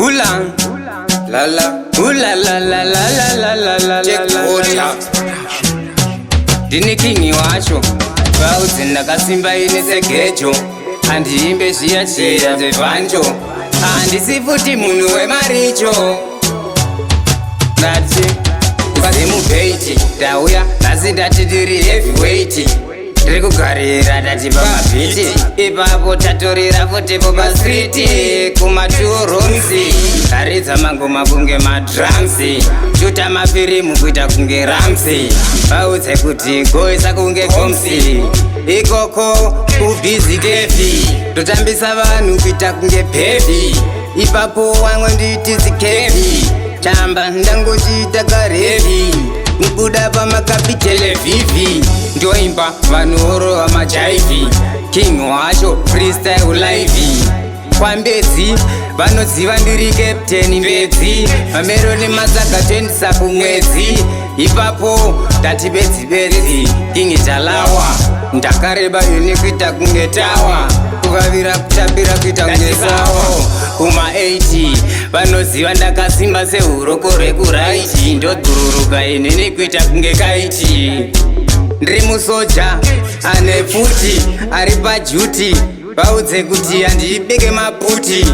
Hula, la la, hula la la la la la la la la. Ndini kingi wacho, vauzi ndakasimba ine segejo, handiimbe zviya zviya zvevanjo, handisi futi munhu wemaricho. Ndati ukaze mubheiti ndauya nhasi ndati ndiri heavyweight, ndiri kugarira ndati pamabhiti, ipapo tatorera futi pamastriti kumaturomsi, taridza mangoma kunge madramsi, shuta mafirimu kuita kunge ramsi, vaudze kuti goisa kunge gomsi, ikoko kubhizi kefi, totambisa vanhu kuita kunge phevi, ipapo wamwe nditi zikevi, chamba ndangochiita karevi, nikuda pamakapitele vhivi, ndoimba vanhu orova majaivhi, king wacho freestyle live, kwambedzi vanoziva ndiri captain mbedzi, mamero nemasaga 20 kumwedzi, ipapo ndati bedzi king talawa, ndakareba ini kuita kunge tawa, kukavira kutapira kuita kunge sawo, kuma 80 vanoziva ndakasimba seuroko rwekuraiti, ndodhururuka ini nekuita kunge kaiti, ndiri musoja ane futi ari pajuti, vaudze kuti handibeke maputi,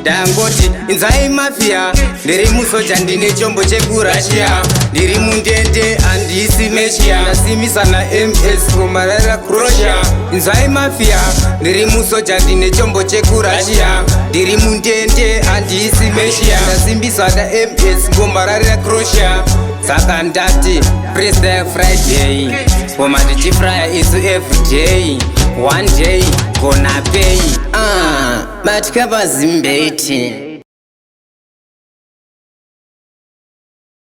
ndangoti inzai mafia, ndiri musoja ndine chombo chekurashia, ndiri mundende handisi meshia, ndasimisa naMS gomarara krosha, inzai mafia, ndiri musoja ndine chombo chekurashia, ndiri mundende handisi meshia, ndasimbisa naMS gomarara krosha, saka ndati freestyle Friday, koma ndichifraya isu everyday, one day gonna pay, batka pazimbeti.